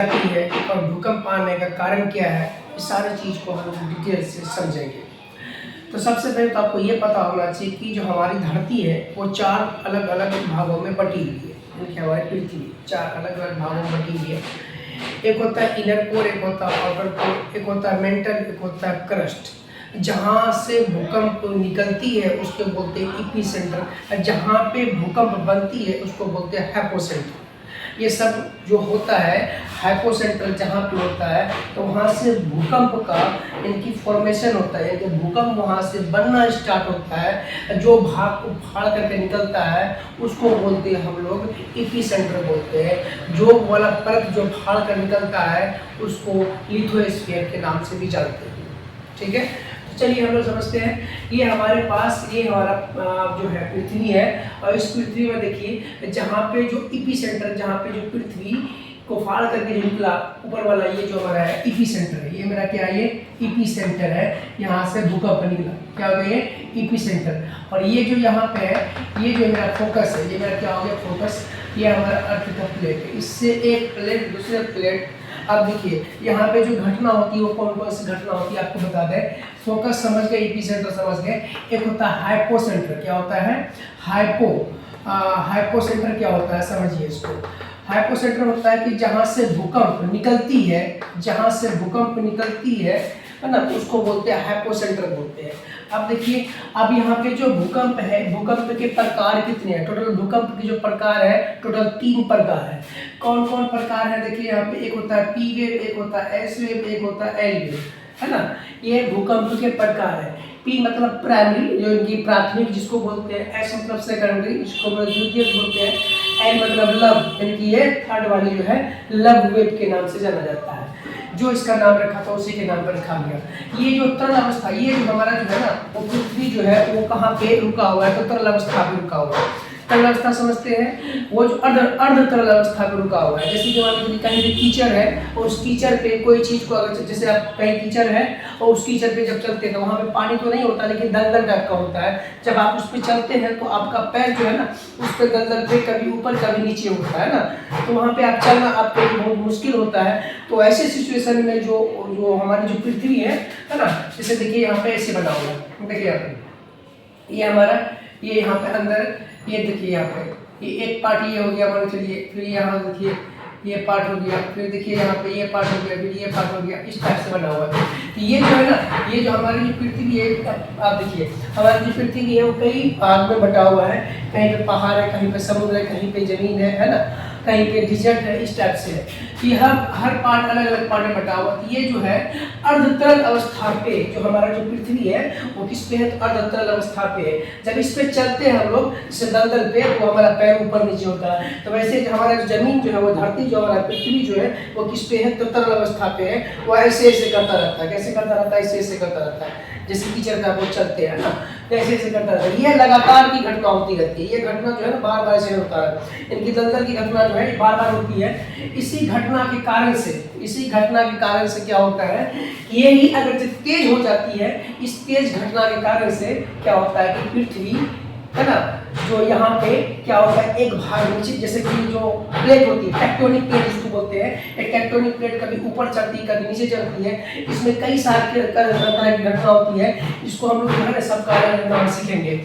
आती है और भूकंप आने का कारण क्या है, इस सारी चीज़ को हम डिटेल से समझेंगे। तो सबसे पहले तो आपको ये पता होना चाहिए कि जो हमारी धरती है वो 4 अलग अलग भागों में बटी हुई है। यानी कि हमारी पृथ्वी 4 अलग अलग भागों में बटी हुई है। एक होता है इनर कोर, एक होता है आउटर कोर, एक होता है मेंटल, एक होता है क्रस्ट। जहाँ से भूकंप निकलती है उसको बोलते हैं इपी सेंटर, जहाँ पे भूकंप बनती है उसको बोलते हैं हाइपोसेंटर। ये सब जो होता है हाइपोसेंट्रल जहाँ पे होता है तो वहाँ से भूकंप का इनकी फॉर्मेशन होता है, यानी भूकंप वहाँ से बनना स्टार्ट होता है। जो भाग को फाड़ करके निकलता है उसको बोलते हैं हम लोग एपिसेंटर बोलते हैं। जो वाला परत जो फाड़ कर निकलता है उसको लिथोस्फीयर के नाम से भी जानते हैं। ठीक है, चलिए हम लोग समझते हैं। ये हमारे पास ये हमारा जो है पृथ्वी है, और इस पृथ्वी में देखिए जहाँ पे जो इपी सेंटर, जहाँ पे जो पृथ्वी को फाड़ करके जो निकला ऊपर वाला, ये जो हमारा है इपी सेंटर है। ये मेरा क्या है, ये इपी सेंटर है। यहाँ से भूकंप निकला, क्या हो गया, ये इपी सेंटर। और ये जो यहाँ पे है, ये जो मेरा फोकस है, ये मेरा क्या हो गया, फोकस। ये हमारा अर्थ का प्लेट है, इससे एक प्लेट दूसरे प्लेट। अब देखिए यहाँ पे जो घटना होती है वो कौन कौन सी घटना होती है आपको बता दें। फोकस समझ गए, एपिसेंटर समझ गए। एक होता है हाइपोसेंटर, क्या होता है, हाइपोसेंटर क्या होता है समझिए इसको। हाइपोसेंटर होता है कि जहाँ से भूकंप निकलती है, जहाँ से भूकंप निकलती है ना, उसको बोलते हैं हाइपोसेंटर बोलते हैं। अब देखिए, अब यहाँ पे जो भूकंप है, भूकंप के प्रकार कितने हैं, टोटल भूकंप के जो प्रकार है टोटल 3 प्रकार है। कौन कौन प्रकार है देखिए यहाँ पे, एक होता है पी वेव, एक होता है एस वेव, एक होता है एल वेव, है ना। ये भूकंप के प्रकार है। पी मतलब प्राइमरी, जो इनकी प्राथमिक जिसको बोलते हैं, एस मतलब सेकेंडरी जिसको द्वितीयक बोलते हैं, एल मतलब लव, यानी कि ये थर्ड वाली जो है लव वेव के नाम से जाना जाता है। जो इसका नाम रखा था उसी के नाम पर रखा गया। ये जो तरल अवस्था, ये जो हमारा जो है ना, वो पृथ्वी जो है वो कहाँ पे रुका हुआ है, तो तरल अवस्था पे रुका हुआ है। तरल अवस्था समझते हैं, वो जो अर्ध तरल अवस्था पे रुका हुआ है। जैसे कि मान लीजिए कहीं भी कीचड़ है और उस कीचड़ पे कोई चीज़ को अगर, जैसे आप कहीं कीचड़ है और उस कीचड़ पे जब चलते हैं तो वहाँ पे पानी तो नहीं होता लेकिन दलदल टाइप का होता है। जब आप उस पर चलते हैं तो आपका पैर जो है ना उस पर दलदल पे कभी ऊपर कभी नीचे होता है ना, तो वहाँ पे आप चलना आपके लिए बहुत मुश्किल होता है। तो ऐसे सिचुएशन में जो हमारी जो पृथ्वी है ना, जैसे देखिए यहाँ पे ऐसे बना हुआ है, देखिए यहाँ पे ये हमारा, ये यहाँ पे अंदर, ये देखिए यहाँ पे ये एक पार्ट ये हो गया मान चलिए, फिर यहाँ देखिए ये पार्ट हो गया, फिर देखिए यहाँ पे ये पार्ट हो गया, फिर ये पार्ट हो गया, इस टाइप से बना हुआ है। तो ये जो है ना, ये जो हमारी जो पृथ्वी है, आप देखिए हमारी जो पृथ्वी है वो कई भाग में बटा हुआ है। कहीं पे पहाड़ है, कहीं पे समुद्र है, कहीं पे जमीन है ना, कहीं पे डिजर्ट है, इस टाइप से है। कि हर पार्ट अलग अलग पार्ट में बटा हुआ। तो ये जो है अर्धतरल अवस्था पे, जो हमारा जो पृथ्वी है वो किस पे है, तो अर्धतरल अवस्था पे है। जब इस पे चलते हैं हम लोग जैसे दलदल पे, तो हमारा पैर ऊपर नीचे होता है। तो वैसे हमारा जो जमीन जो है वो धरती, जो हमारा पृथ्वी जो है वो किस पे है, तो तरल अवस्था पे है। वो ऐसे ऐसे करता रहता है, कैसे करता रहता है, ऐसे ऐसे करता रहता है, जैसे कीचड़ का वो चलते हैं ना, ऐसे ऐसे करता रहता है। ये लगातार की घटना होती रहती है। ये घटना जो है ना बार बार ऐसे होता है। इनकी दलदल की घटना जो है बार बार होती है। इसी घटना के कारण से क्या होता है, ये ही अगर जब तेज हो जाती है, इस तेज घटना के कारण से क्या होता है कि पृथ्वी है ना, जो यहाँ पे क्या होता है, एक भाग नीचे, जैसे कि जो प्लेट होती है टेक्टोनिक प्लेट जिसको बोलते हैं, एक टेक्टोनिक प्लेट कभी ऊपर चढ़ती है कभी नीचे चढ़ती है। इसमें कई सारी तरह की घटना होती है, जिसको हम लोग जो है ना सबका नाम सीखेंगे।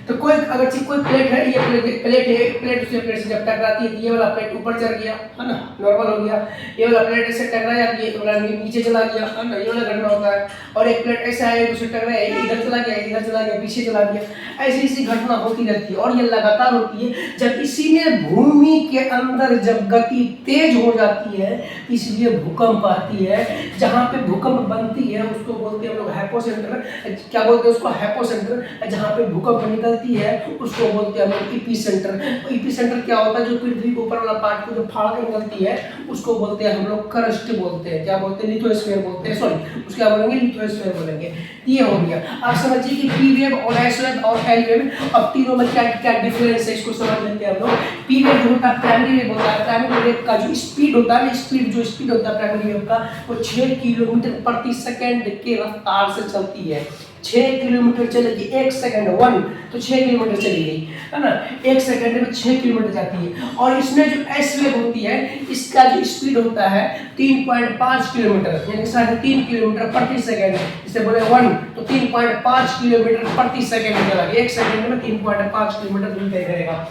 तो कोई अगर कोई प्लेट है, ये प्लेट है, प्लेट दूसरे प्लेट से जब टकराती है, ये वाला प्लेट ऊपर चढ़ गया है ना, नॉर्मल हो गया। ये वाला प्लेट ऐसे टकराया, ये वाला नीचे चला गया है ना, ये वाला घटना होता है। और एक प्लेट ऐसा है दूसरे टकराया, इधर चला गया, इधर चला गया, पीछे चला गया। ऐसी ऐसी घटना होती रहती है और ये लगातार होती है। जब इसी में भूमि के अंदर जब गति तेज हो जाती है, इसलिए भूकंप आती है। जहाँ पे भूकंप बनती है उसको बोलते हैं हम लोग हाइपोसेंटर, क्या बोलते हैं उसको, हाइपोसेंटर। जहाँ पे भूकंप निकलती है उसको बोलते हैं हम लोग एपिसेंटर। एपिसेंटर क्या होता है, जो पृथ्वी के ऊपर वाला पार्ट को जो फाड़ के निकलती है उसको बोलते हैं हम लोग क्रस्ट बोलते हैं। क्या बोलते हैं, लिथोस्फीयर बोलते हैं, सॉरी उसको क्या बोलेंगे, लिथोस्फीयर बोलेंगे। ये हो गया। आप समझिए कि पी वेव और एस वेव और एल वेव, अब तीनों में क्या क्या डिफरेंस है इसको समझ लेते हैं हम लोग। पी वेव जो होता है प्राइमरी वेव होता है। प्राइमरी वेव का जो स्पीड होता है ना, स्पीड होता है प्राइमरी वेव का, वो 6 किलोमीटर प्रति सेकंड के रफ्तार से चलती है। 6 किलोमीटर चलेगी 1 सेकंड, 1 तो 6 किलोमीटर चली गई, है ना, 1 सेकंड में 6 किलोमीटर जाती है। और इसमें जो एस वेव होती है, इसका जो स्पीड होता है 3.5 किलोमीटर, यानी 3.5 किलोमीटर प्रति सेकंड। जिसे बोले 1 तो 3.5 किलोमीटर प्रति सेकंड चला, 1 सेकंड में 3.5 किलोमीटर दूर तय करेगा।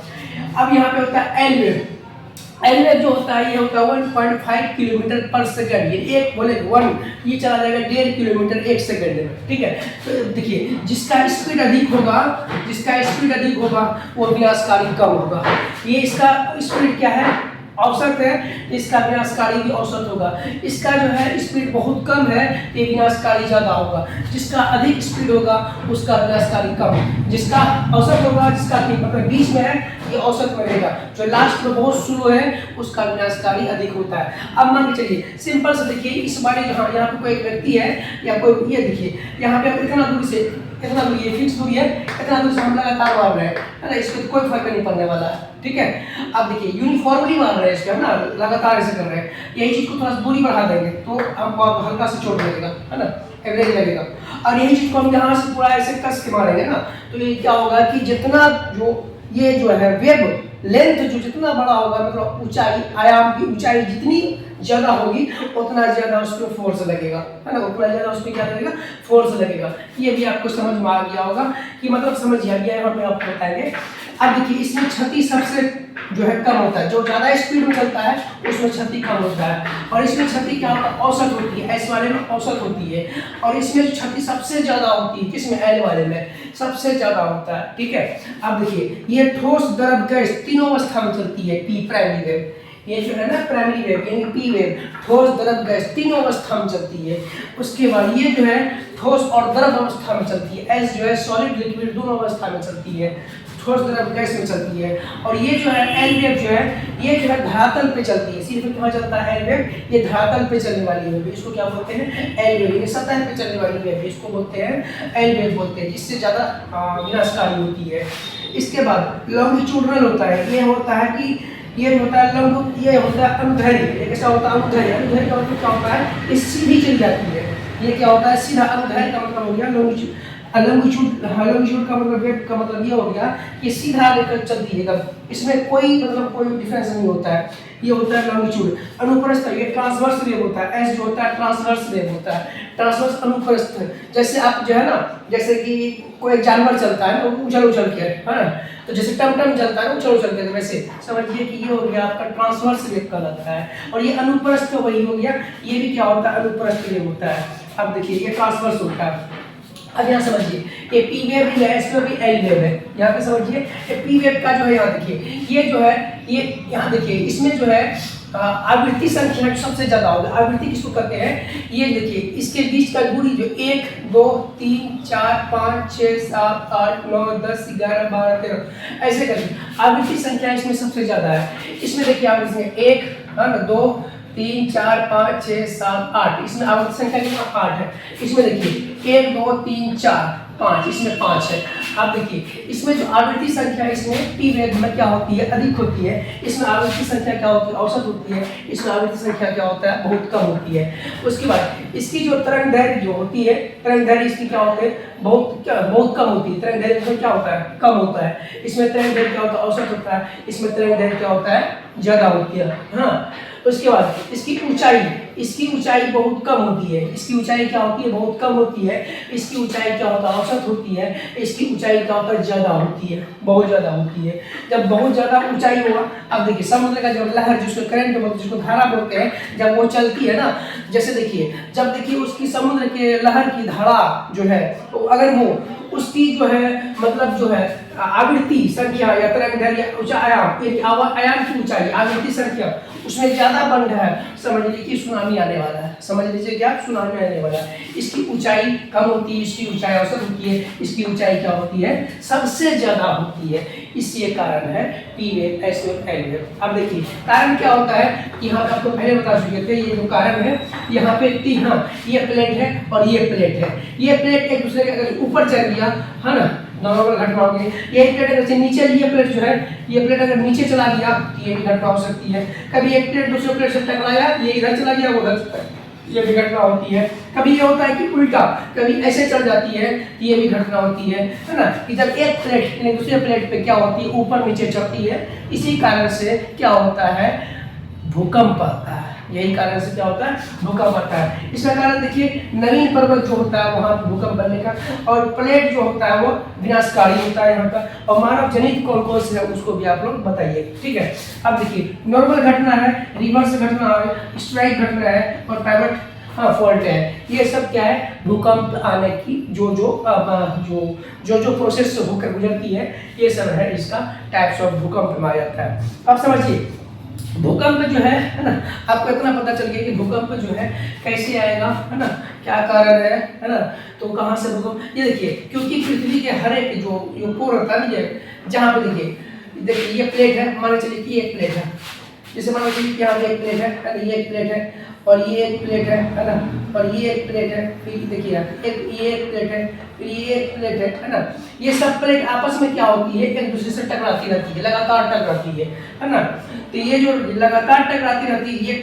अब यहाँ पे होता है एल वेव। एल वेव जो होता है ये होता है 1.5 किलोमीटर पर सेकंड, ये एक बोले 1, ये चला जाएगा 1.5 किलोमीटर 1 सेकंड में, ठीक है। तो देखिए जिसका स्पीड अधिक होगा वो विनाशकारी कम होगा। ये इसका स्पीड क्या है, औसत है, इसका विनाशकारी भी औसत होगा। इसका जो है स्पीड बहुत कम है, ये विनाशकारी ज़्यादा होगा। जिसका अधिक स्पीड होगा उसका विनाशकारी कम, जिसका औसत होगा, जिसका मतलब बीच में है, ये औसत में रहेगा। जो लास्ट में बहुत स्लो है उसका विनाशकारी अधिक होता है। अब मान के चलिए सिंपल से देखिए, इस बार यहाँ पे कोई एक व्यक्ति है या कोई, ये देखिए यहाँ पे इतना दूर से, इतना दूर, ये फिक्स दूरी है, इतना दूर से हम लगातार मार रहे हैं, है ना, इसको कोई फर्क नहीं पड़ने वाला है, ठीक है। अब देखिए यूनिफॉर्मली मार रहे हैं इसको, है ना, लगातार ऐसे कर रहे हैं। यही चीज़ को थोड़ा सा दूरी बढ़ा देंगे तो हमको हल्का से चोट लगेगा, है ना, एवरेज लगेगा। और यही चीज़ को हम यहाँ से पूरा ऐसे कस के मारेंगे ना, तो ये क्या होगा कि जितना जो ये जो है वेव लेंथ जो जितना बड़ा होगा, मतलब ऊंचाई, आयाम की ऊंचाई जितनी ज़्यादा होगी उतना ज़्यादा उस पर फोर्स लगेगा, है ना, उतना ज़्यादा उस पर क्या लगेगा, फोर्स लगेगा। ये भी आपको समझ में आ गया होगा कि मतलब समझ आ गया है, यहाँ पे आपको बताएंगे। अब देखिए इसमें क्षति सबसे जो है कम होता है, जो ज़्यादा स्पीड में चलता है उसमें क्षति कम होता है। और इसमें क्षति क्या होता है, औसत होती है, एस वाले में औसत होती है। और इसमें जो क्षति सबसे ज़्यादा होती है किसमें, एल वाले में सबसे ज़्यादा होता है, ठीक है। अब देखिए ये ठोस, द्रव, गैस तीनों अवस्था में चलती है, पी प्राइमरी वेव, ये जो है ना प्राइमरी वेव यानी पी वेव, ठोस, द्रव, गैस तीनों अवस्था में चलती है। उसके बाद ये जो है ठोस और द्रव अवस्था में चलती है, एस जो है सॉलिड लिक्विड दोनों अवस्था में चलती है, ठोस, द्रव, गैस में चलती है। और ये जो है एल वेव जो है, ये जो है धरातल पे चलती है। सिर्फ कहाँ चलता है एल वेव, ये धरातल पे चलने वाली वेव, इसको क्या बोलते हैं, एल वेव, ये सतह पे चलने वाली वेव, इसको बोलते हैं एल वेव बोलते हैं, जिससे ज़्यादा विनाशकारी होती है। इसके बाद लॉन्गिट्यूडनल होता है, ये होता है कि ये होता है लंब, ये होता है अनुदैर्घ्य। ये कैसा होता है, अनुदैर्घ्य। अनुदैर्घ्य का मतलब क्या होता है, ये सीधी चली जाती है, ये क्या होता है, सीधा। अनुदैर्घ्य का मतलब हो गया लॉन्गिट्यूड, लॉन्गिट्यूड का मतलब वेव का मतलब ये हो गया कि सीधा लेकर चलती है एकदम, इसमें कोई मतलब कोई डिफरेंस नहीं होता है, ये होता है लॉन्गिट्यूड। अनुप्रस्थ ये ट्रांसवर्स वेव होता है, एस जो होता है ट्रांसवर्स वेव होता है, ट्रांसवर्स अनुप्रस्थ। जैसे आप जो है ना, जैसे कि कोई जानवर चलता है तो उछल के, है ना, तो जैसे टमटम चलता है उछल के, तो वैसे समझिए कि ये हो गया आपका ट्रांसवर्स वेव कहलाता है। और ये अनुप्रस्थ वही हो गया, ये भी क्या होता है, अनुप्रस्थ वेव होता है। अब देखिए ये ट्रांसवर्स होता है। अब यहाँ समझिए ये पी वेव भी है, इसमें भी एल वेव है। यहाँ पे समझिए ये पी वेव का जो है, यहाँ देखिए ये जो है, ये यहाँ देखिए इसमें जो है आवृत्ति संख्या सबसे ज्यादा होगी। आवृत्ति किसको कहते हैं, ये देखिए इसके बीच का दूरी जो 1 2 3 4 5 6 7 8 9 10 11 12 13 ऐसे करके आवृत्ति संख्या इसमें सबसे ज्यादा है। इसमें देखिए आवृत्ति 1 है ना, 2 3 4 5 6 7 8, इसमें आवृत्ति संख्या कितना 8 है। इसमें देखिए 1 2 3 4 5, इसमें 5 है। आप देखिए इसमें जो आवृत्ति संख्या इसमें पी वेव में क्या होती है, अधिक होती है। इसमें आवृत्ति संख्या क्या होती है, औसत होती है। इसमें आवृत्ति संख्या क्या होता है, बहुत कम होती है। उसके बाद इसकी जो तरंग दैर्घ्य जो होती है, तरंग दैर्घ्य इसकी क्या होती है, बहुत कम होती है। तरंग दैर्घ्य क्या होता है, कम होता है। इसमें तरंग दैर्घ्य क्या होता है, औसत होता है। इसमें तरंग दैर्घ्य क्या होता है, ज्यादा होती है। हाँ, उसके बाद इसकी ऊंचाई बहुत कम होती है। इसकी ऊंचाई क्या होती है, बहुत कम होती है। इसकी ऊंचाई क्या होता है, औसत होती है। इसकी ऊंचाई क्या होता है, ज्यादा होती है, बहुत ज्यादा होती है। जब बहुत ज्यादा ऊंचाई होगा, अब देखिए समुद्र का जो लहर, जिसको करंट बोलते हैं, जिसको धारा बोलते हैं, जब वो चलती है ना, जैसे देखिए उसकी समुद्र के लहर की धारा जो है, तो अगर वो उसकी जो है मतलब जो है आवृत्ति संख्या या तरंग दैर्घ्य ऊंचा आयाम की ऊंचाई, आवृत्ति संख्या उसमें ज्यादा बन रहा है, समझ लीजिए कि सुनामी आने वाला है। समझ लीजिए क्या, सुनामी आने वाला है। इसकी ऊंचाई कम होती है, इसकी ऊंचाई औसत होती है। इसकी ऊंचाई क्या होती है, सबसे ज्यादा होती है। इसी कारण है P wave, S wave, L wave. अब देखिए कारण क्या होता है, यहाँ पे आपको पहले बता चुके थे, ये जो कारण है यहाँ पे तीन, हाँ ये प्लेट है और ये प्लेट है। ये प्लेट एक दूसरे के अगर ऊपर चल गया है ना, नॉर्मल घटना होगी। यही प्लेट अगर नीचे, ये प्लेट जो है, ये प्लेट अगर नीचे चला गया तो ये भी घटना हो सकती है। कभी एक प्लेट दूसरे प्लेट से टकराया, ये इधर चला गया, वो उधर, ये भी घटना होती है। कभी ये होता है कि उल्टा, कभी ऐसे चल जाती है, ये भी घटना होती है ना, कि जब एक प्लेट दूसरे प्लेट पे क्या होती है, ऊपर नीचे चलती है। इसी कारण से क्या होता है, भूकंप आता है। यही कारण से क्या होता है, भूकंप आता है। इसका कारण देखिए, नवीन पर्वत जो होता है वहाँ भूकंप बनने का, और प्लेट जो होता है वो विनाशकारी होता है यहाँ का। और मानव जनित कौन कौन से है उसको भी आप लोग बताइए, ठीक है। अब देखिए, नॉर्मल घटना है, रिवर्स घटना है, स्ट्राइक घटना है, और पाइवट फॉल्ट है। ये सब क्या है, भूकंप आने की जो प्रोसेस से होकर गुजरती है, ये सब है इसका टाइप्स ऑफ भूकंप में आ जाता है। अब समझिए, भूकंप जो है ना, आपको इतना पता चल गया कि भूकंप जो है कैसे आएगा, है ना, क्या कारण है ना, तो कहाँ से भूकंप, ये देखिए, क्योंकि पृथ्वी के हर एक जो कोर होता है ना, जहाँ पे देखिए ये प्लेट है, मान चलिए कि एक प्लेट है, जैसे मान लीजिए कि यहाँ पे एक प्लेट है, ये एक प्लेट है, और ये एक प्लेट है ना, और ये एक प्लेट है, फिर देखिए ये एक प्लेट है, फिर ये एक प्लेट है ना। ये सब प्लेट आपस में क्या होती है, एक दूसरे से टकराती रहती है, लगातार टकराती है ना। तो ये जो लगातार टकराती रहती है, ये